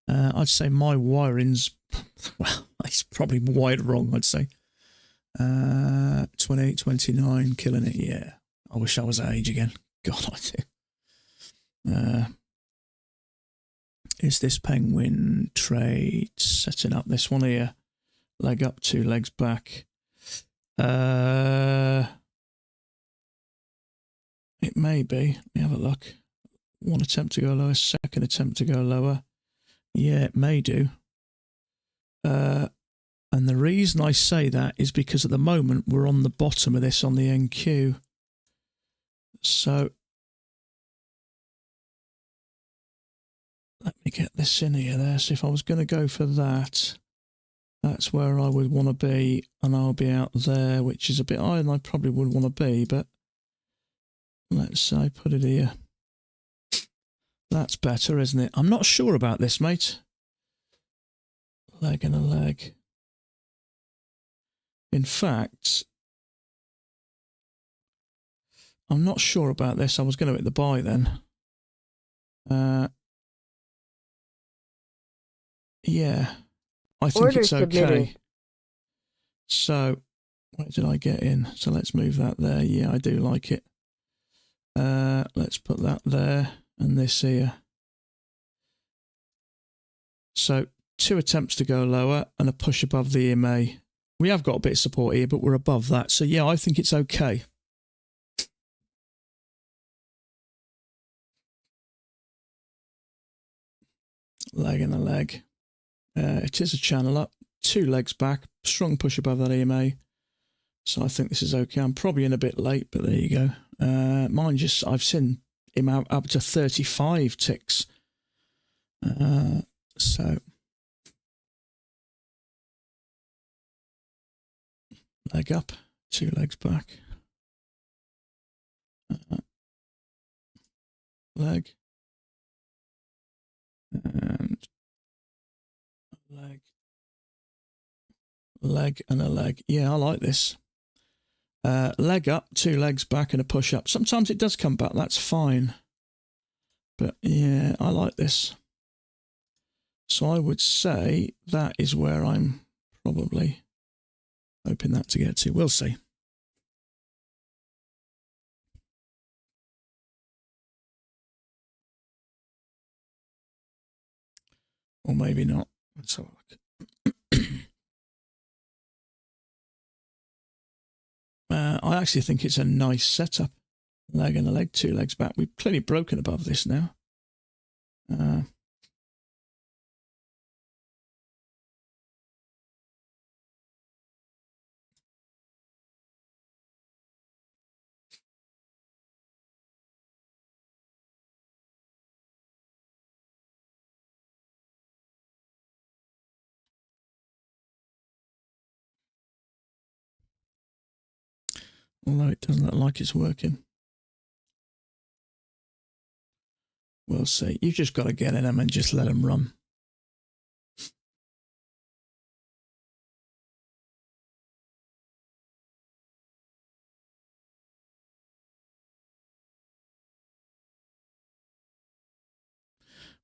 Speaker 1: I'd say my wiring's, well, it's probably wired wrong, I'd say. 28, 29, killing it, yeah. I wish I was that age again. God, I do. Is this penguin trade setting up this one here? Leg up, 2 legs back. It may be. Let me have a look. One attempt to go lower, second attempt to go lower. Yeah, it may do. And the reason I say that is because at the moment we're on the bottom of this on the NQ. So let me get this in here there. So if I was going to go for that, that's where I would want to be, and I'll be out there, which is a bit higher than I probably would want to be, but let's say put it here. That's better, isn't it? I'm not sure about this, mate. Leg and a leg. In fact, I'm not sure about this. I was going to hit the buy then. Yeah, I think
Speaker 2: Order
Speaker 1: it's okay.
Speaker 2: submitted.
Speaker 1: So, where did I get in? So let's move that there. Yeah, I do like it. Let's put that there and this here. So 2 attempts to go lower and a push above the EMA. We have got a bit of support here, but we're above that. So yeah, I think it's okay. Leg and a leg. It is a channel up. 2 legs back, strong push above that EMA. So I think this is okay. I'm probably in a bit late, but there you go. Mine just, I've seen him out up to 35 ticks. So leg up, 2 legs back. Leg. And leg. Leg and a leg. Yeah, I like this. Leg up, 2 legs back and a push up. Sometimes it does come back, that's fine. But yeah, I like this. So I would say that is where I'm probably hoping that to get to. We'll see. Or maybe not. Let's have a look. I actually think it's a nice setup. Leg and a leg, 2 legs back. We've clearly broken above this now. Although it doesn't look like it's working. We'll see. You've just got to get in them and just let them run.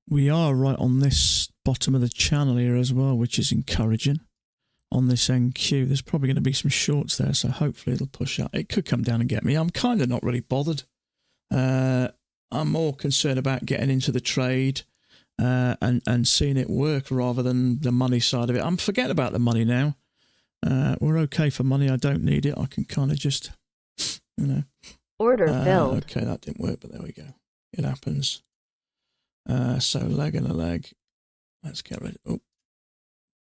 Speaker 1: We are right on this bottom of the channel here as well, which is encouraging. On this NQ, there's probably going to be some shorts there, so hopefully it'll push up. It could come down and get me. I'm kind of not really bothered. I'm more concerned about getting into the trade and seeing it work rather than the money side of it. I'm forgetting about the money now. We're okay for money. I don't need it. I can kind of just, you know.
Speaker 2: Order filled.
Speaker 1: Okay, that didn't work, but there we go. It happens. So leg and a leg. Let's get rid. Oh,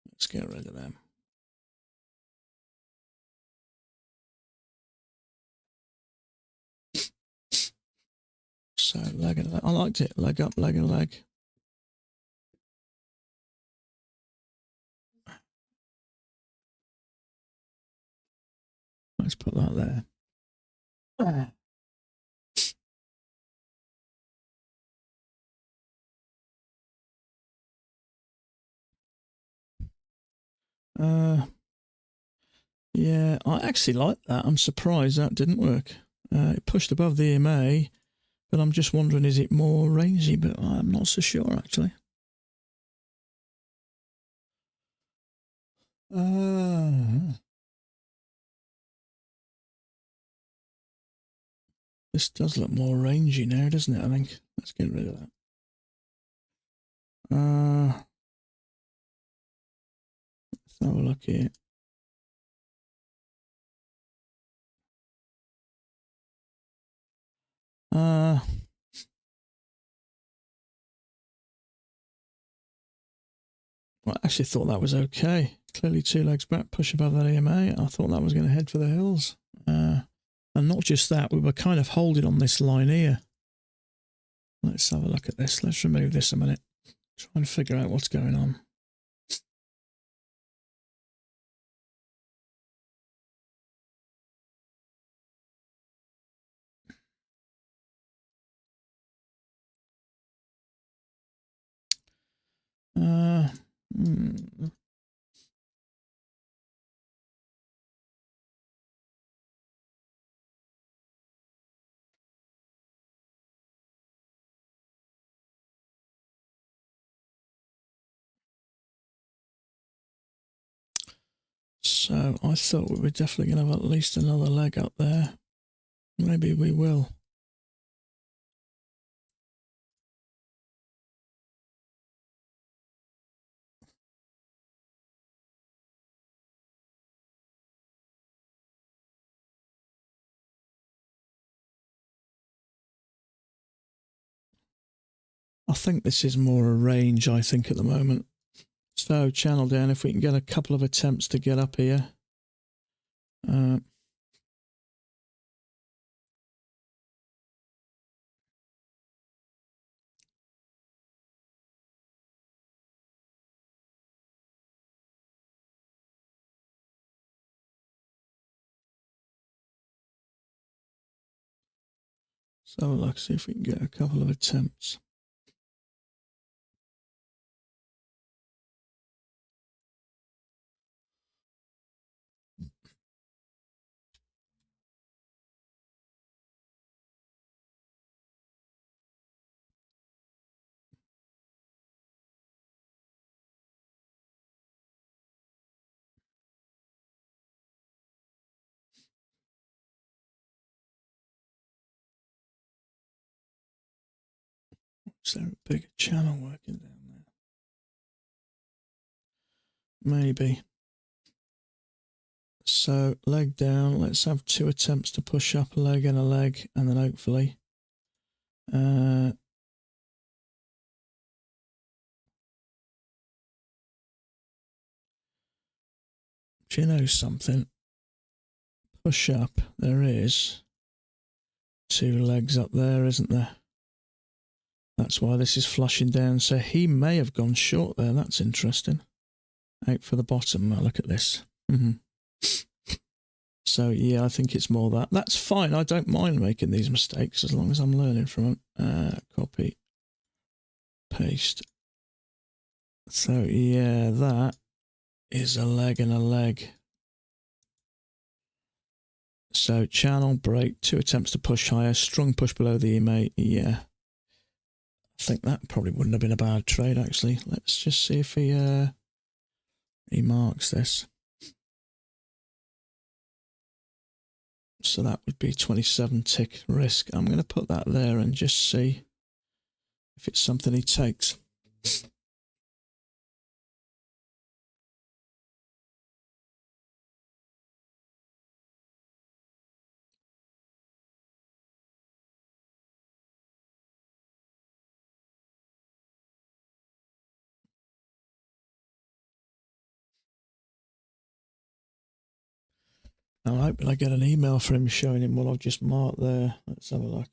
Speaker 1: let's get rid of them. So leg and a leg. I liked it. Leg up, leg and a leg. Let's put that there. Yeah, I actually like that. I'm surprised that didn't work. It pushed above the EMA, but I'm just wondering, is it more rangy? But I'm not so sure, actually. This does look more rangy now, doesn't it? I think. Let's get rid of that. Let's have a look here. Well, I actually thought that was okay. Clearly 2 legs back, push above that EMA. I thought that was going to head for the hills. And not just that, we were kind of holding on this line here. Let's have a look at this. Let's remove this a minute. Try and figure out what's going on. So I thought we were definitely going to have at least another leg up there. Maybe we will. I think this is more a range, I think, at the moment. So channel down, if we can get a couple of attempts to get up here. So let's see if we can get a couple of attempts. Is there a bigger channel working down there? Maybe. So leg down, let's have 2 attempts to push up a leg, and then hopefully do you know something? Push up, there is 2 legs up there, isn't there? That's why this is flushing down. So he may have gone short there. That's interesting. Out for the bottom. Look at this. So yeah, I think it's more that. That's fine. I don't mind making these mistakes as long as I'm learning from them. Copy. Paste. So yeah, that is a leg and a leg. So channel, break, 2 attempts to push higher, strong push below the EMA. Yeah. I think that probably wouldn't have been a bad trade, actually. Let's just see if he marks this. So that would be 27 tick risk. I'm going to put that there and just see if it's something he takes. Now, I hope I get an email from him showing him what I've just marked there. Let's have a look.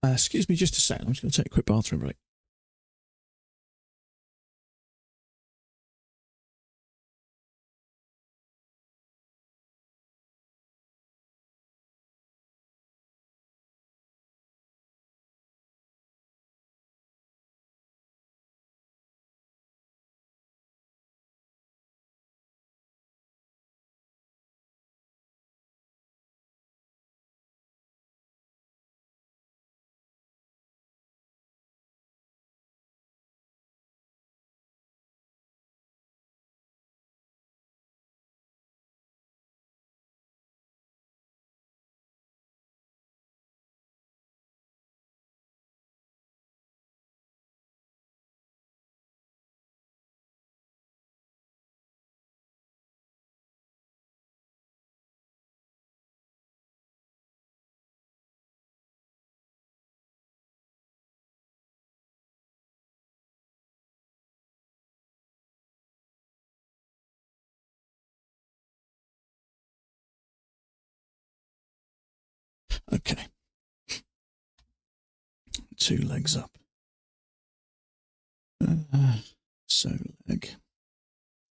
Speaker 1: Excuse me just a second. I'm just going to take a quick bathroom break. Okay. 2 legs up. So leg.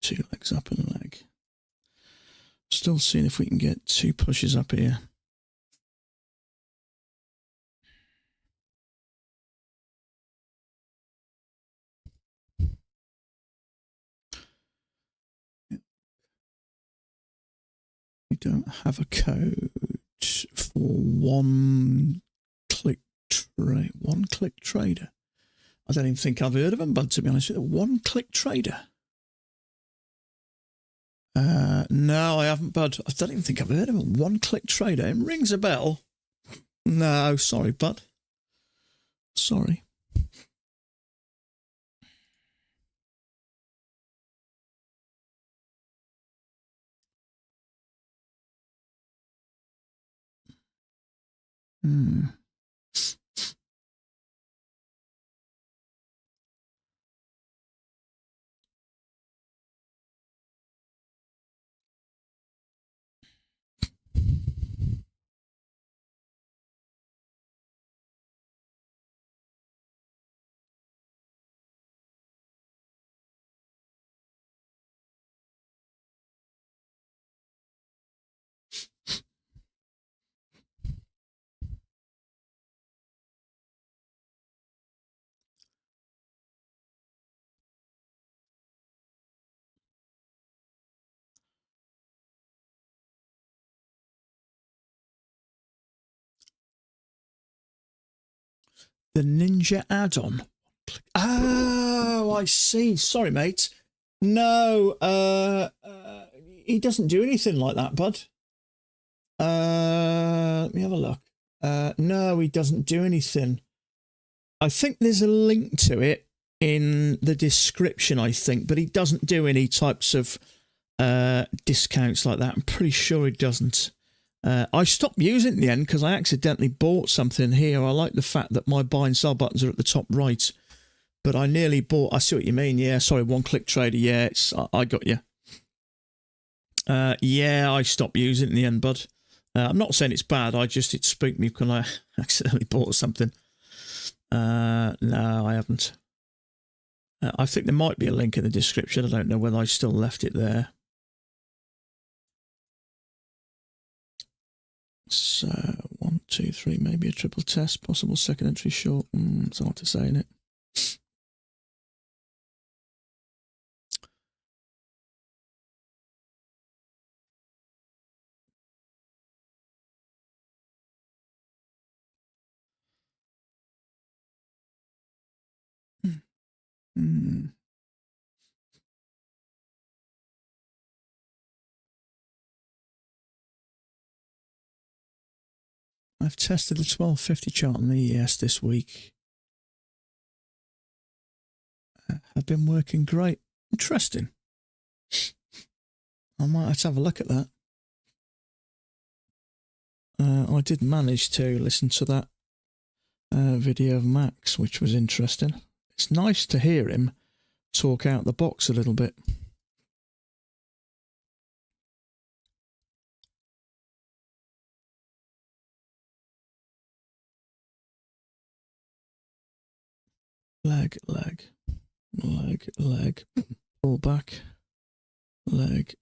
Speaker 1: 2 legs up and leg. Still seeing if we can get 2 pushes up here. We don't have a code for 1 click Right, One Click Trader. I don't even think I've heard of them, but to be honest with you, One Click Trader. No, I haven't, bud. I don't even think I've heard of them. One Click Trader. It rings a bell. No, sorry, bud. Sorry. The Ninja add-on. Oh, I see. Sorry, mate. No, he doesn't do anything like that, bud. Let me have a look. No, he doesn't do anything. I think there's a link to it in the description, I think, but he doesn't do any types of discounts like that. I'm pretty sure he doesn't. I stopped using it in the end because I accidentally bought something here. I like the fact that my buy and sell buttons are at the top right, but I nearly bought. I see what you mean. Yeah, sorry, One Click Trader. Yeah, I got you. Yeah, I stopped using it in the end, bud. I'm not saying it's bad. It spooked me because I accidentally bought something. No, I haven't. I think there might be a link in the description. I don't know whether I still left it there. So 1, 2, 3, maybe a triple test, possible second entry short. It's hard to say, isn't it? I've tested the 1250 chart on the ES this week. Have been working great. Interesting. I might have to have a look at that. I did manage to listen to that video of Max, which was interesting. It's nice to hear him talk out the box a little bit. Leg, pull back, leg.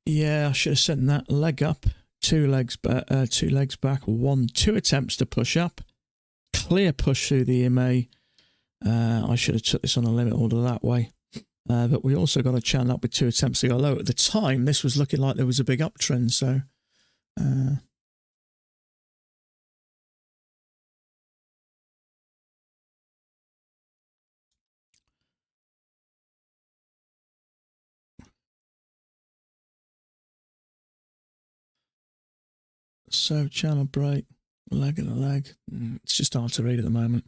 Speaker 1: Yeah, I should have sent that leg up, two legs back, 2 attempts to push up, clear push through the EMA. I should have took this on a limit order that way. But we also got a channel up with 2 attempts to go low. At the time, this was looking like there was a big uptrend, so... So, channel break, leg and a leg. It's just hard to read at the moment.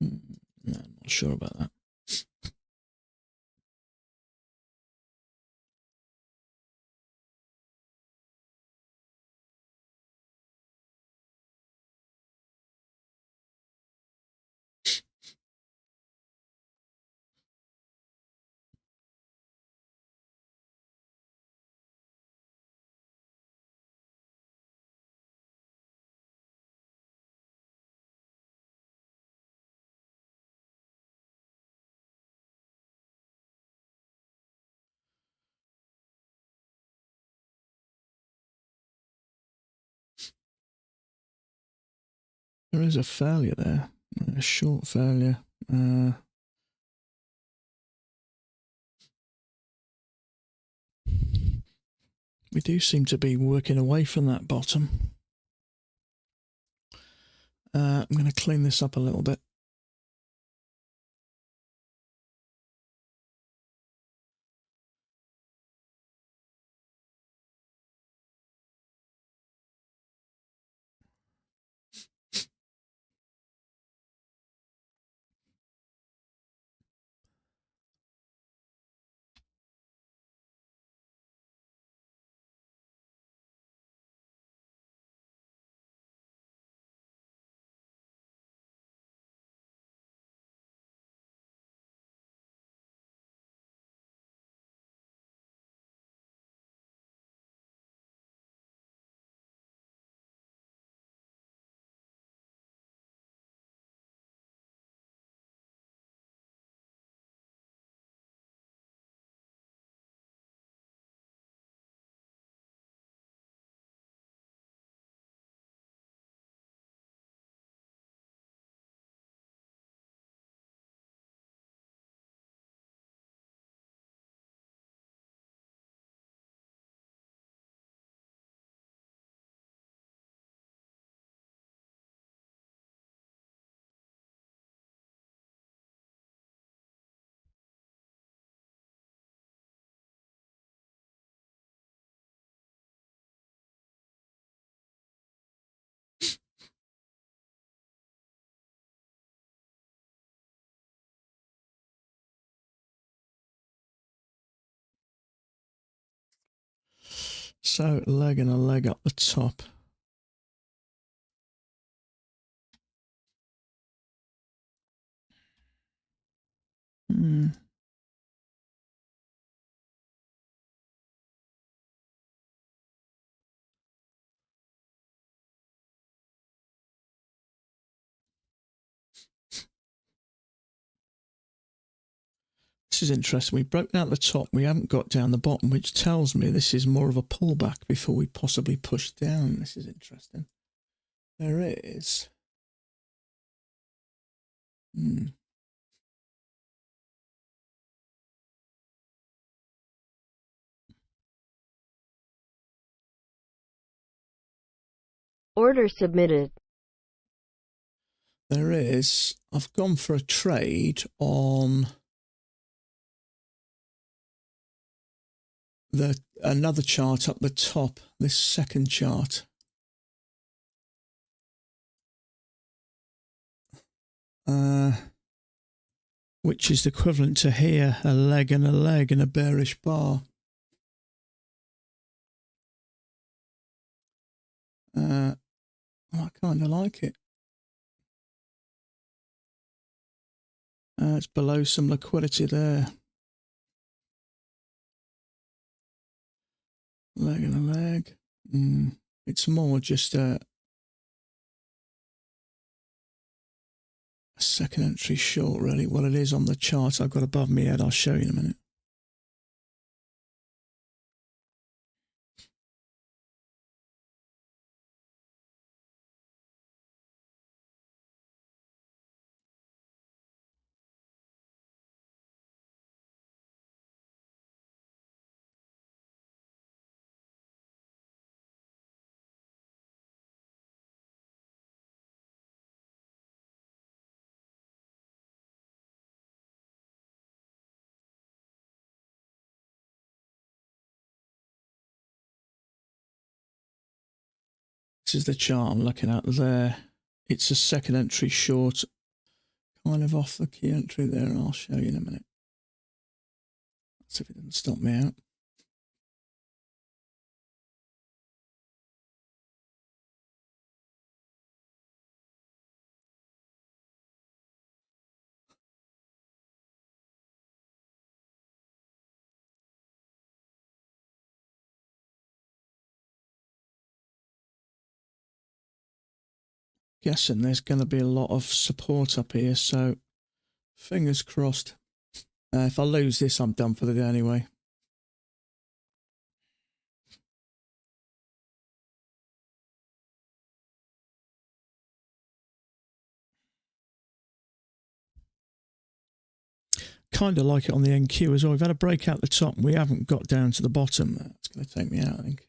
Speaker 1: No, I'm not sure about that. There is a failure there, a short failure. We do seem to be working away from that bottom. I'm going to clean this up a little bit. So, leg and a leg up the top. This is interesting. We've broken out the top. We haven't got down the bottom, which tells me this is more of a pullback before we possibly push down. This is interesting. There it is.
Speaker 2: Order submitted.
Speaker 1: There is. I've gone for a trade on another chart up the top, this second chart. Which is equivalent to here, a leg and a bearish bar. I kind of like it. It's below some liquidity there. Leg and a leg. It's more just a second entry short, really. What it is on the chart I've got above my head, I'll show you in a minute. This is the chart I'm looking at there. It's a second entry short. kind of off the key entry there, and I'll show you in a minute. Let's see if it doesn't stop me out. Guessing there's going to be a lot of support up here, so fingers crossed. If I lose this, I'm done for the day anyway. Kind of like it on the NQ as well. We've had a break out the top and we haven't got down to the bottom. That's going to take me out, I think.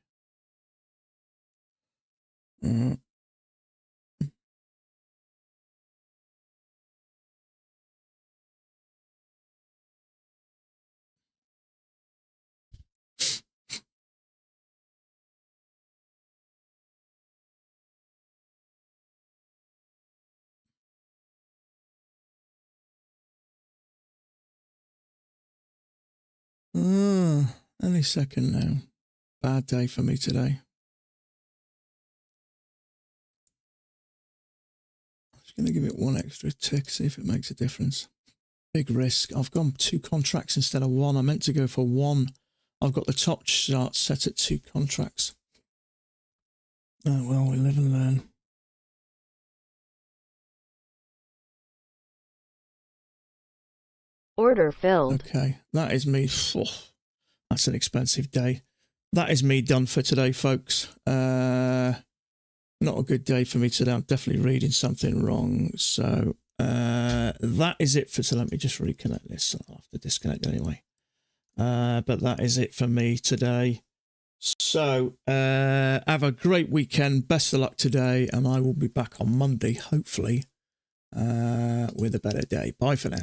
Speaker 1: Any second now. Bad day for me today. I'm just going to give it one extra tick, see if it makes a difference. Big risk. I've gone 2 contracts instead of 1. I meant to go for 1. I've got the top chart set at 2 contracts. Oh, well, we live and learn.
Speaker 2: Order filled.
Speaker 1: Okay, that is me. That's an expensive day. That is me done for today, folks. Not a good day for me today. I'm definitely reading something wrong. So that is it for today. Let me just reconnect this. I'll have to disconnect anyway. But that is it for me today. So have a great weekend. Best of luck today. And I will be back on Monday, hopefully, with a better day. Bye for now.